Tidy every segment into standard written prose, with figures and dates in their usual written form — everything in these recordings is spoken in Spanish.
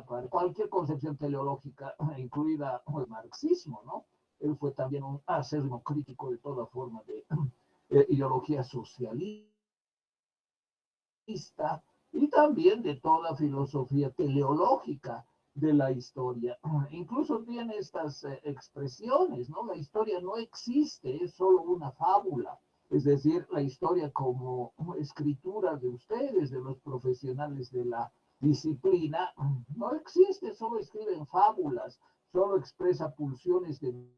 para cualquier concepción teleológica, incluida el marxismo, ¿no? Él fue también un acérrimo crítico de toda forma de ideología socialista y también de toda filosofía teleológica de la historia. Incluso tiene estas expresiones, ¿no? La historia no existe, es solo una fábula. Es decir, la historia como escritura de ustedes, de los profesionales de la disciplina, no existe, solo escriben fábulas, solo expresa pulsiones de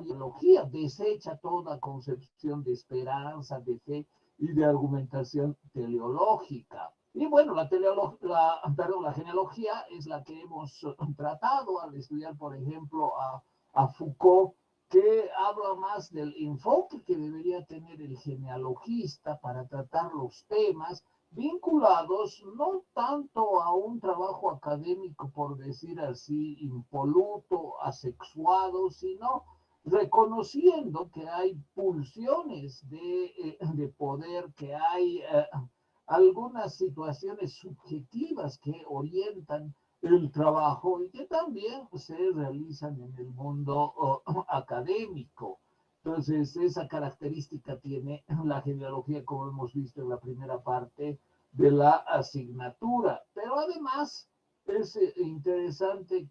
ideología, desecha toda concepción de esperanza, de fe y de argumentación teleológica. Y bueno, la genealogía es la que hemos tratado al estudiar, por ejemplo, a Foucault, que habla más del enfoque que debería tener el genealogista para tratar los temas vinculados no tanto a un trabajo académico, por decir así, impoluto, asexuado, sino reconociendo que hay pulsiones de poder, que hay algunas situaciones subjetivas que orientan el trabajo y que también se realizan en el mundo académico. Entonces, esa característica tiene la genealogía, como hemos visto en la primera parte de la asignatura. Pero además es interesante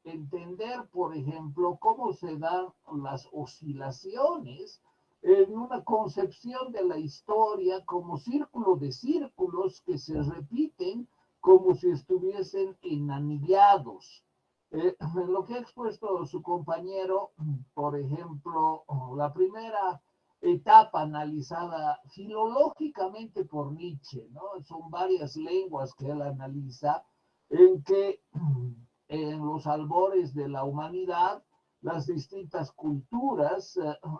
entender, por ejemplo, cómo se dan las oscilaciones en una concepción de la historia como círculo de círculos que se repiten como si estuviesen enanillados. En lo que ha expuesto su compañero, por ejemplo, la primera etapa analizada filológicamente por Nietzsche, ¿no? Son varias lenguas que él analiza en que en los albores de la humanidad, las distintas culturas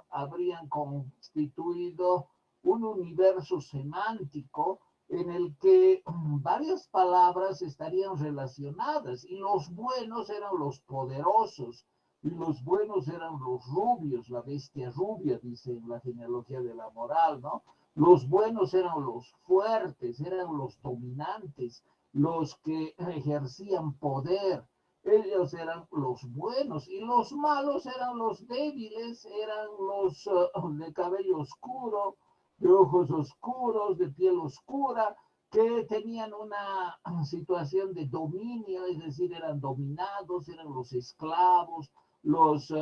habrían constituido un universo semántico en el que varias palabras estarían relacionadas y los buenos eran los poderosos y los buenos eran los rubios, la bestia rubia, dice en la genealogía de la moral, ¿no? Los buenos eran los fuertes, eran los dominantes, los que ejercían poder, ellos eran los buenos y los malos eran los débiles, eran los de cabello oscuro, de ojos oscuros, de piel oscura, que tenían una situación de dominio, es decir, eran dominados, eran los esclavos, los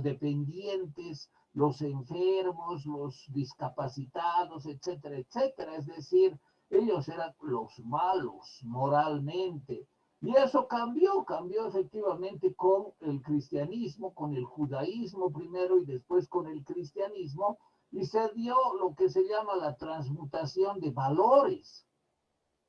dependientes, los enfermos, los discapacitados, etcétera, etcétera. Es decir, ellos eran los malos moralmente. Y eso cambió efectivamente con el cristianismo, con el judaísmo primero y después con el cristianismo, y se dio lo que se llama la transmutación de valores,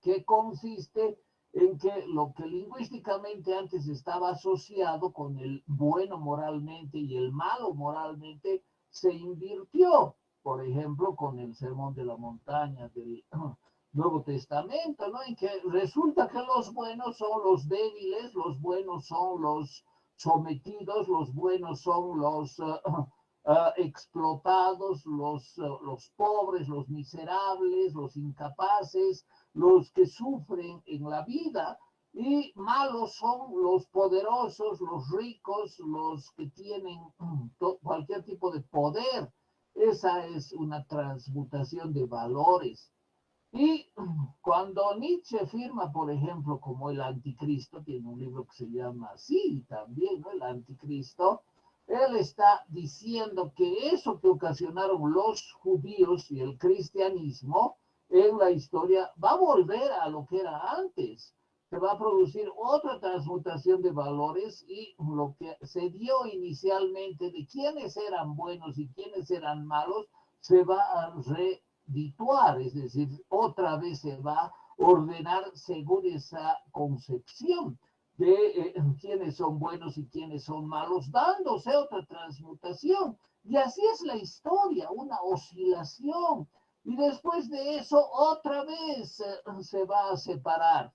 que consiste en que lo que lingüísticamente antes estaba asociado con el bueno moralmente y el malo moralmente se invirtió, por ejemplo, con el Sermón de la Montaña del Nuevo Testamento, ¿no? En que resulta que los buenos son los débiles, los buenos son los sometidos, los buenos son los explotados, los pobres, los miserables, los incapaces, los que sufren en la vida, y malos son los poderosos, los ricos, los que tienen cualquier tipo de poder. Esa es una transmutación de valores. Y cuando Nietzsche firma, por ejemplo, como el anticristo, tiene un libro que se llama así también, ¿no? El anticristo, él está diciendo que eso que ocasionaron los judíos y el cristianismo en la historia va a volver a lo que era antes. Se va a producir otra transmutación de valores y lo que se dio inicialmente de quiénes eran buenos y quiénes eran malos se va a redituar, es decir, otra vez se va a ordenar según esa concepción de quiénes son buenos y quiénes son malos, dándose otra transmutación. Y así es la historia, una oscilación. Y después de eso, otra vez se va a separar.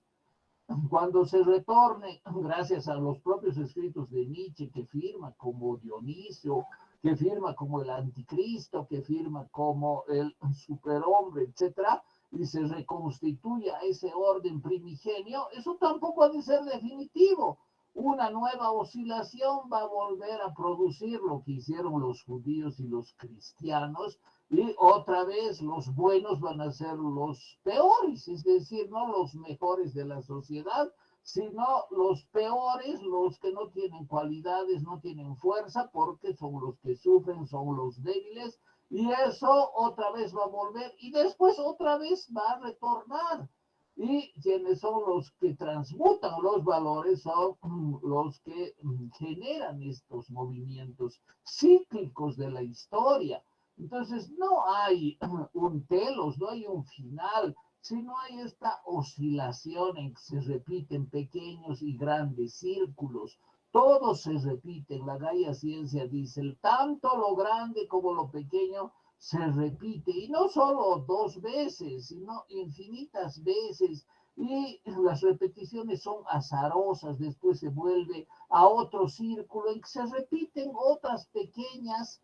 Cuando se retorne, gracias a los propios escritos de Nietzsche, que firma como Dionisio, que firma como el anticristo, que firma como el superhombre, etcétera, y se reconstituya ese orden primigenio, eso tampoco ha de ser definitivo. Una nueva oscilación va a volver a producir lo que hicieron los judíos y los cristianos, y otra vez los buenos van a ser los peores, es decir, no los mejores de la sociedad, sino los peores, los que no tienen cualidades, no tienen fuerza, porque son los que sufren, son los débiles, y eso otra vez va a volver, y después otra vez va a retornar. Y quienes son los que transmutan los valores son los que generan estos movimientos cíclicos de la historia. Entonces, no hay un telos, no hay un final, sino hay esta oscilación en que se repiten pequeños y grandes círculos. Todo se repite. La Gaia Ciencia dice, tanto lo grande como lo pequeño se repite. Y no solo dos veces, sino infinitas veces. Y las repeticiones son azarosas. Después se vuelve a otro círculo en que se repiten otras pequeñas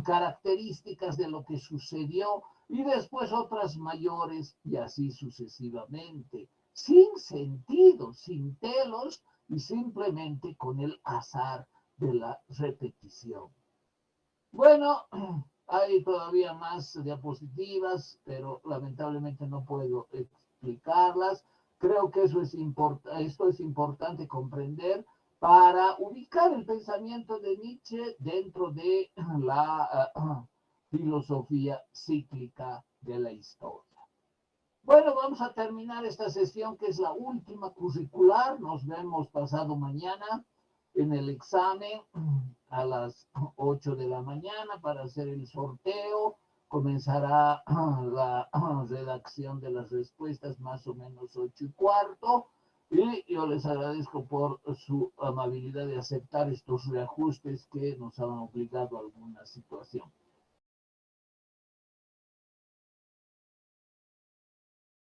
características de lo que sucedió y después otras mayores y así sucesivamente, sin sentido, sin telos y simplemente con el azar de la repetición. Bueno, hay todavía más diapositivas, pero lamentablemente no puedo explicarlas. Creo que esto es importante comprender para ubicar el pensamiento de Nietzsche dentro de la filosofía cíclica de la historia. Bueno, vamos a terminar esta sesión que es la última curricular. Nos vemos pasado mañana en el examen a las 8 de la mañana para hacer el sorteo. Comenzará la redacción de las respuestas más o menos 8:15. Y yo les agradezco por su amabilidad de aceptar estos reajustes que nos han obligado a alguna situación.